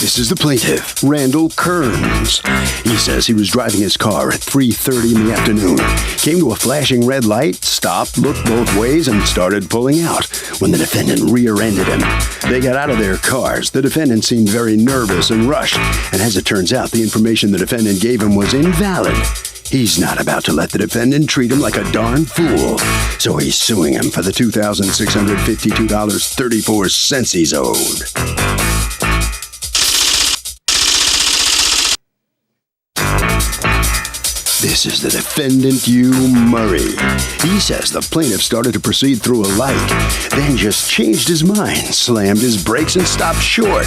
This is the plaintiff, Randall Kearns. He says he was driving his car at 3:30 in the afternoon, came to a flashing red light, stopped, looked both ways, and started pulling out when the defendant rear-ended him. They got out of their cars. The defendant seemed very nervous and rushed, and as it turns out, the information the defendant gave him was invalid. He's not about to let the defendant treat him like a darn fool, so he's suing him for the $2,652.34 he's owed. This is the defendant, Hugh Murray. He says the plaintiff started to proceed through a light, then just changed his mind, slammed his brakes, and stopped short.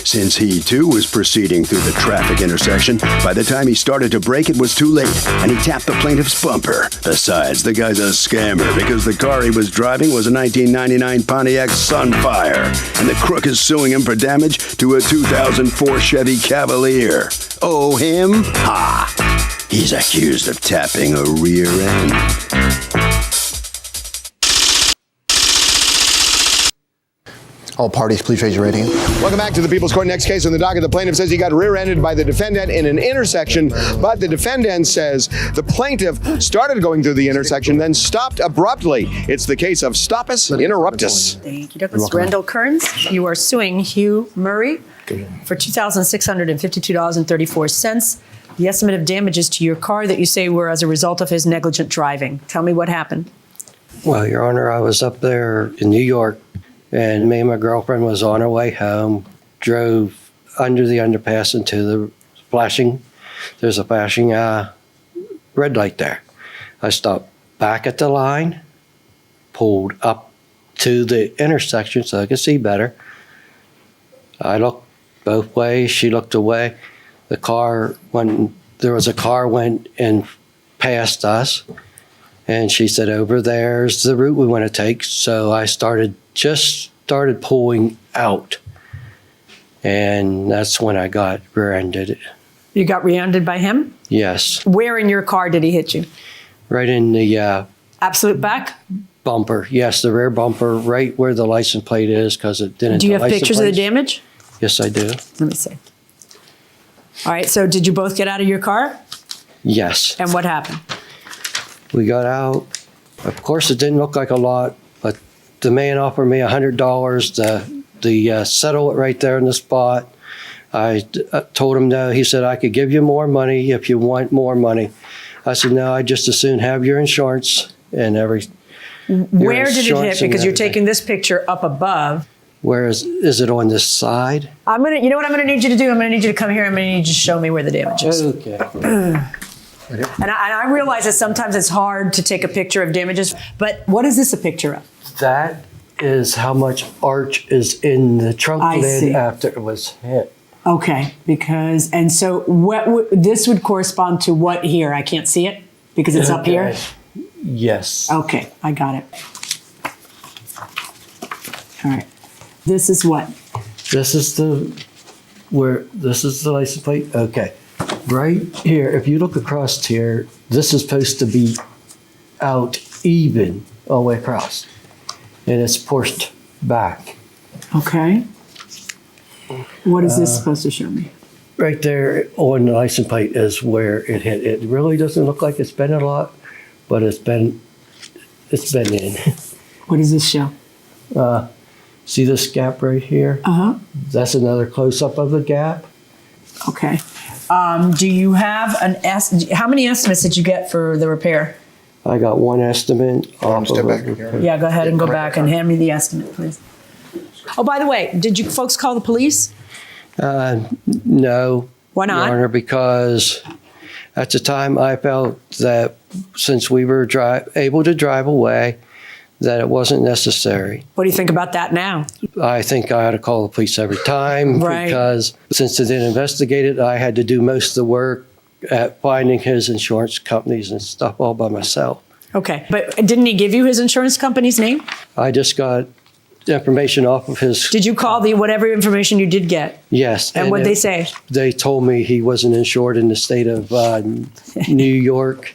Since he, too, was proceeding through the traffic intersection, by the time he started to brake, it was too late, and he tapped the plaintiff's bumper. Besides, the guy's a scammer because the car he was driving was a 1999 Pontiac Sunfire, and the crook is suing him for damage to a 2004 Chevy Cavalier. Oh, him? Ha! He's accused of tapping a rear end. All parties, please raise your right hand. Welcome back to the People's Court. Next case on the docket. The plaintiff says he got rear-ended by the defendant in an intersection, but the defendant says the plaintiff started going through the intersection, then stopped abruptly. It's the case of Stoppus Interruptus. Thank you, Douglas. Randall Kearns, you are suing Hugh Murray for $2,652.34. The estimate of damages to your car that you say were as a result of his negligent driving. Tell me what happened. Well, Your Honor, I was up there in New York, and me and my girlfriend was on our way home, drove under the underpass into the flashing, there's a flashing red light there. I stopped back at the line, pulled up to the intersection so I could see better. I looked both ways, she looked away. The car went and passed us, and she said, over there's the route we want to take. So I started pulling out, and that's when I got rear-ended. You got rear-ended by him? Yes. Where in your car did he hit you? Right in the absolute back? Bumper. Yes, the rear bumper, right where the license plate is, because it didn't. Do you have pictures of the damage? Yes, I do. Let me see. All right, so did you both get out of your car? Yes. And what happened? We got out. Of course, it didn't look like a lot, but the man offered me $100 to settle it right there in the spot. I told him no. He said, I could give you more money if you want more money. I said, no, I'd just as soon have your insurance and everything. Where did it hit? Because you're taking this picture up above. Where is it on this side? You know what I'm gonna need you to do? I'm gonna need you to come here. I'm gonna need you to show me where the damage is. Okay. And I realize that sometimes it's hard to take a picture of damages, but what is this a picture of? That is how much arch is in the trunk lid after it was hit. Okay, and so this would correspond to what here? I can't see it because it's up here? Yes. Okay, I got it. All right. This is what? This is the license plate. Okay. Right here, if you look across here, this is supposed to be out even all the way across. And it's pushed back. Okay. What is this supposed to show me? Right there on the license plate is where it hit. It really doesn't look like it's been a lot, but it's been in. What does this show? See this gap right here? Uh-huh. That's another close-up of the gap. Okay. Do you have how many estimates did you get for the repair? I got one estimate. Yeah, go ahead and go back and hand me the estimate, please. Oh, by the way, did you folks call the police? No. Why not? Your Honor, because at the time I felt that since we were able to drive away, that it wasn't necessary. What do you think about that now? I think I ought to call the police every time because since they didn't investigate it, I had to do most of the work at finding his insurance companies and stuff all by myself. Okay, but didn't he give you his insurance company's name? I just got information off of his... Did you call whatever information you did get? Yes. And what'd they say? They told me he wasn't insured in the state of New York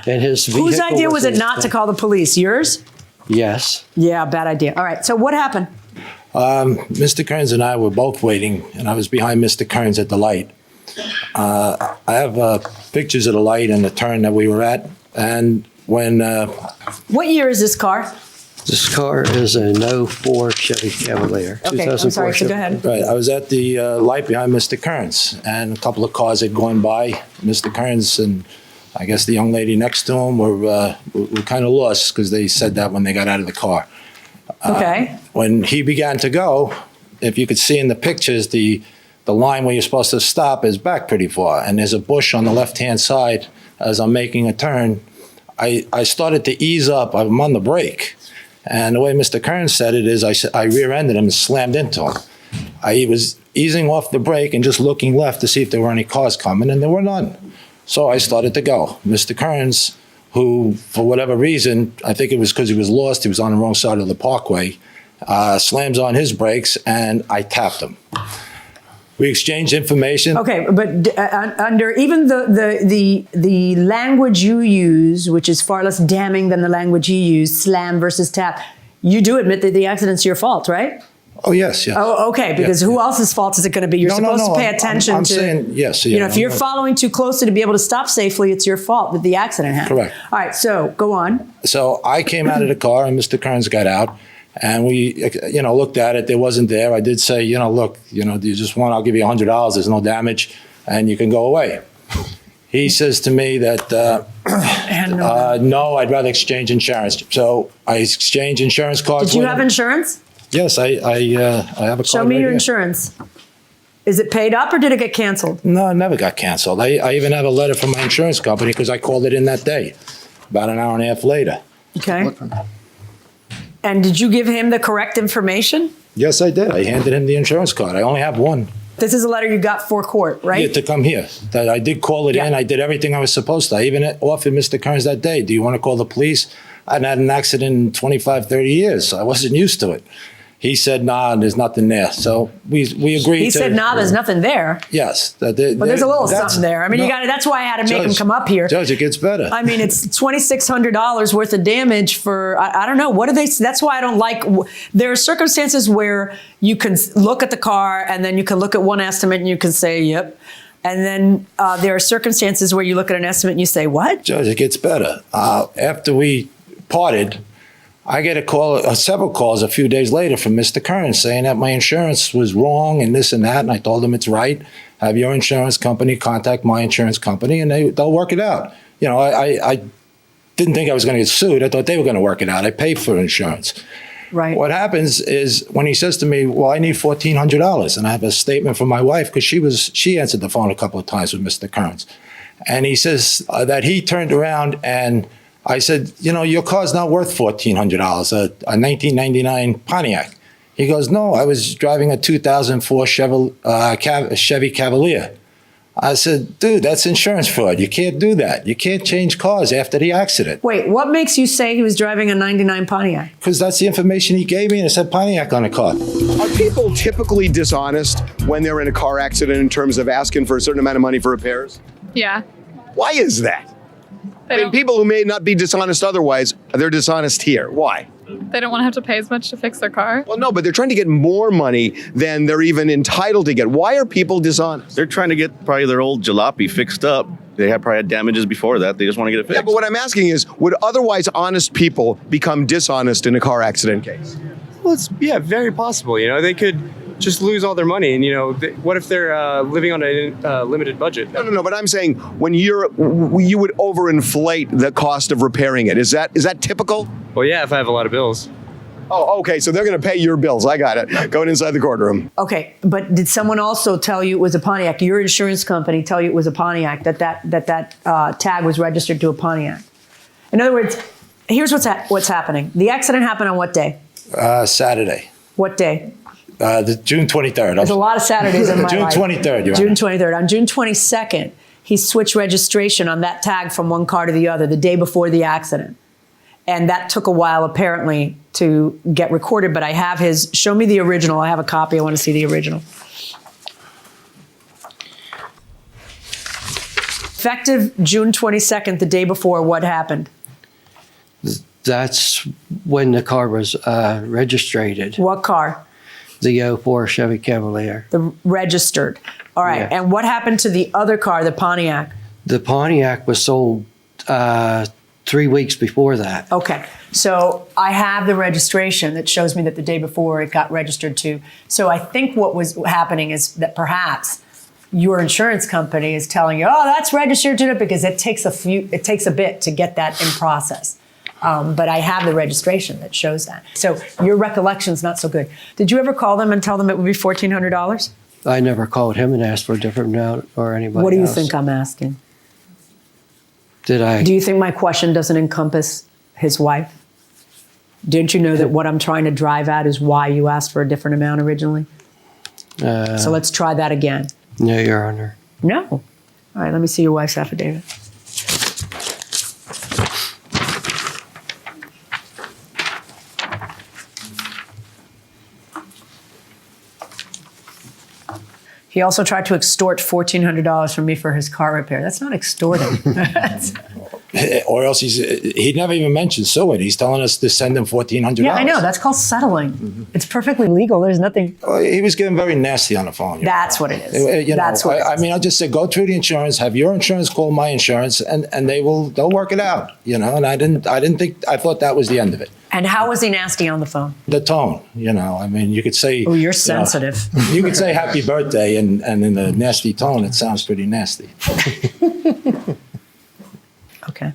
and his vehicle... Whose idea was it not to call the police? Yours? Yes. Yeah, bad idea. All right, so what happened? Mr. Kearns and I were both waiting, and I was behind Mr. Kearns at the light. I have pictures of the light and the turn that we were at, and when... What year is this car? This car is a 04 Chevy Cavalier. Okay, I'm sorry, so go ahead. Right, I was at the light behind Mr. Kearns, and a couple of cars had gone by. Mr. Kearns and I guess the young lady next to him were kind of lost because they said that when they got out of the car. Okay. When he began to go, if you could see in the pictures, the line where you're supposed to stop is back pretty far, and there's a bush on the left-hand side as I'm making a turn. I started to ease up. I'm on the brake. And the way Mr. Kearns said it is I rear-ended him and slammed into him. I was easing off the brake and just looking left to see if there were any cars coming, and there were none. So I started to go. Mr. Kearns, who, for whatever reason, I think it was because he was lost, he was on the wrong side of the parkway, slams on his brakes, and I tapped him. We exchanged information. Okay, but under even the language you use, which is far less damning than the language you use, slam versus tap, you do admit that the accident's your fault, right? Oh, yes, yes. Oh, okay, because who else's fault is it going to be? You're supposed to pay attention I'm to... saying, yes. You know, if you're following too closely to be able to stop safely, it's your fault that the accident happened. Correct. All right, so go on. So I came out of the car and Mr. Kearns got out. And we, looked at it. There wasn't there. I did say, look, do you just want, I'll give you $100. There's no damage and you can go away. He says to me that, no, I'd rather exchange insurance. So I exchanged insurance cards. Did you have insurance? Yes, I have a card. Show me right your here. insurance. Is it paid up or did it get canceled? No, it never got canceled. I even have a letter from my insurance company because I called it in that day, about an hour and a half later. Okay. And did you give him the correct information? Yes, I did. I handed him the insurance card. I only have one. This is a letter you got for court, right? Yeah, to come here. That I did call it in. I did everything I was supposed to. I even offered Mr. Kearns that day, do you want to call the police? I hadn't had an accident in 25, 30 years. So I wasn't used to it. He said, nah, there's nothing there. So we agreed He said, nah, there's nothing there. Yes. But there's a little something there. I mean, that's why I had to make him come up here. Judge, it gets better. I mean, it's $2,600 worth of damage for, I don't know, what do they, that's why I don't like, there are circumstances where you can look at the car and then you can look at one estimate and you can say, yep. And then there are circumstances where you look at an estimate and you say, what? Judge, it gets better. After we parted, I get a call, several calls a few days later from Mr. Kearns saying that my insurance was wrong and this and that. And I told him it's right. Have your insurance company contact my insurance company and they'll work it out. I didn't think I was going to get sued. I thought they were going to work it out. I paid for insurance. Right. What happens is when he says to me, well, I need $1,400. And I have a statement from my wife because she answered the phone a couple of times with Mr. Kearns. And he says that he turned around and I said, your car's not worth $1,400, a 1999 Pontiac. He goes, no, I was driving a 2004 Chevy Cavalier. I said, dude, that's insurance fraud. You can't do that. You can't change cars after the accident. Wait, what makes you say he was driving a 99 Pontiac? Because that's the information he gave me, and it said Pontiac on the car. Are people typically dishonest when they're in a car accident in terms of asking for a certain amount of money for repairs? Yeah. Why is that? I mean, people who may not be dishonest otherwise, they're dishonest here. Why? They don't want to have to pay as much to fix their car. Well, no, but they're trying to get more money than they're even entitled to get. Why are people dishonest? They're trying to get probably their old jalopy fixed up. They have probably had damages before that. They just want to get it fixed. Yeah, but what I'm asking is, would otherwise honest people become dishonest in a car accident case? Well, it's very possible. They could just lose all their money, and what if they're living on a limited budget? No. But I'm saying when you would overinflate the cost of repairing it. Is that typical? Well, yeah, if I have a lot of bills. Oh, okay. So they're going to pay your bills. I got it. Going inside the courtroom. Okay, but did someone also tell you it was a Pontiac? Your insurance company tell you it was a Pontiac, that tag was registered to a Pontiac? In other words, here's what's happening. The accident happened on what day? Saturday. What day? The June 23rd. There's a lot of Saturdays in my June life. 23rd, Your June Honor. 23rd. On June 22nd, he switched registration on that tag from one car to the other the day before the accident. And that took a while, apparently, to get recorded. But I have his, show me the original. I have a copy. I want to see the original. Effective June 22nd, the day before, what happened? That's when the car was registered. What car? The '04 Chevy Cavalier. The registered. All right. Yeah. And what happened to the other car, the Pontiac? The Pontiac was sold 3 weeks before that. Okay. So I have the registration that shows me that the day before it got registered too. So I think what was happening is that perhaps your insurance company is telling you, oh, that's registered to it, because it takes a bit to get that in process. But I have the registration that shows that. So your recollection's not so good. Did you ever call them and tell them it would be $1,400? I never called him and asked for a different amount or anybody What do you else. think I'm asking? Did I? Do you think my question doesn't encompass his wife? Didn't you know that what I'm trying to drive at is why you asked for a different amount originally? So let's try that again. No, Your Honor. No. All right, let me see your wife's affidavit. He also tried to extort $1,400 from me for his car repair. That's not extorting. Or else he never even mentioned suing. He's telling us to send him $1,400. Yeah, I know. That's called settling. It's perfectly legal. There's nothing. He was getting very nasty on the phone. That's what it is. That's what it is. I mean, I'll just say, go through the insurance, have your insurance call my insurance, and they'll work it out, And I thought that was the end of it. And how was he nasty on the phone? The tone, I mean, you could say. Oh, you're sensitive. You could say happy birthday, and in a nasty tone, it sounds pretty nasty. Okay.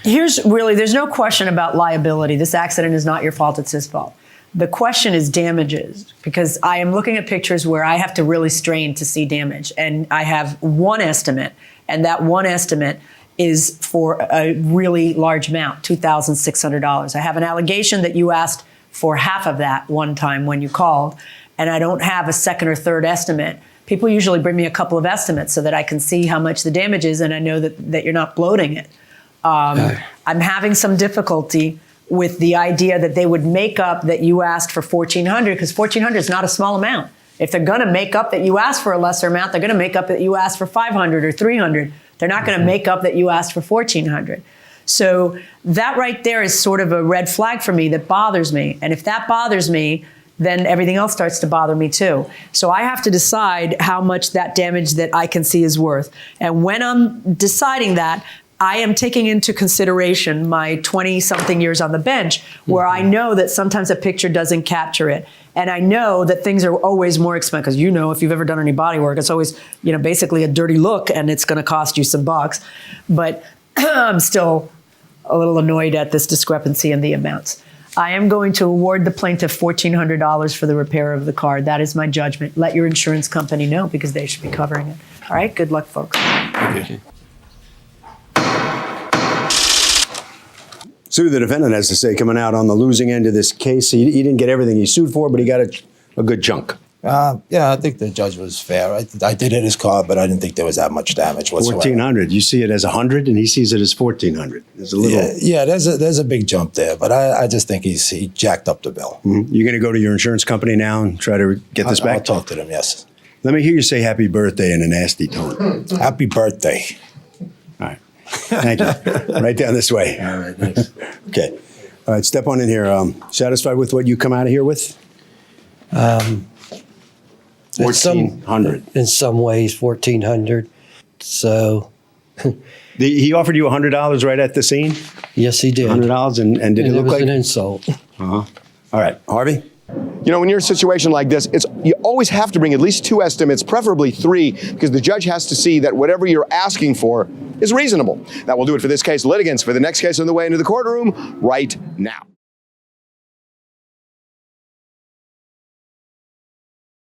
There's no question about liability. This accident is not your fault, it's his fault. The question is damages, because I am looking at pictures where I have to really strain to see damage. And I have one estimate, and that one estimate is for a really large amount, $2,600. I have an allegation that you asked for half of that one time when you called, and I don't have a second or third estimate. People usually bring me a couple of estimates so that I can see how much the damage is, and I know that you're not bloating it. I'm having some difficulty with the idea that they would make up that you asked for $1,400, because $1,400 is not a small amount. If they're going to make up that you asked for a lesser amount, they're going to make up that you asked for $500 or $300. They're not going to make up that you asked for $1,400. So that right there is sort of a red flag for me that bothers me. And if that bothers me, then everything else starts to bother me too. So I have to decide how much that damage that I can see is worth. And when I'm deciding that, I am taking into consideration my 20-something years on the bench, where I know that sometimes a picture doesn't capture it. And I know that things are always more expensive, because if you've ever done any body work, it's always, basically a dirty look, and it's going to cost you some bucks. But I'm still a little annoyed at this discrepancy in the amounts. I am going to award the plaintiff $1,400 for the repair of the car. That is my judgment. Let your insurance company know, because they should be covering it. All right, good luck, folks. Thank you. Sue, the defendant has to say, coming out on the losing end of this case, he didn't get everything he sued for, but he got a good chunk. Yeah, I think the judge was fair. I did hit his car, but I didn't think there was that much damage whatsoever. $1,400. You see it as $100, and he sees it as $1,400. There's a little. Yeah. There's a big jump there, but I just think he jacked up the bill. Mm-hmm. You're going to go to your insurance company now and try to get this back? I'll talk to them. Yes. Let me hear you say happy birthday in a nasty tone. Happy birthday. All right. Thank you. Right down this way. All right. Thanks. Okay. All right. Step on in here. Satisfied with what you come out of here with? 1,400. In some ways, 1,400. So. He offered you $100 right at the scene? Yes, he did. $100, and did it look was like an insult? All right. Harvey? When you're in a situation like this, you always have to bring at least 2 estimates, preferably 3, because the judge has to see that whatever you're asking for is reasonable. That will do it for this case. Litigants, for the next case on the way into the courtroom right now.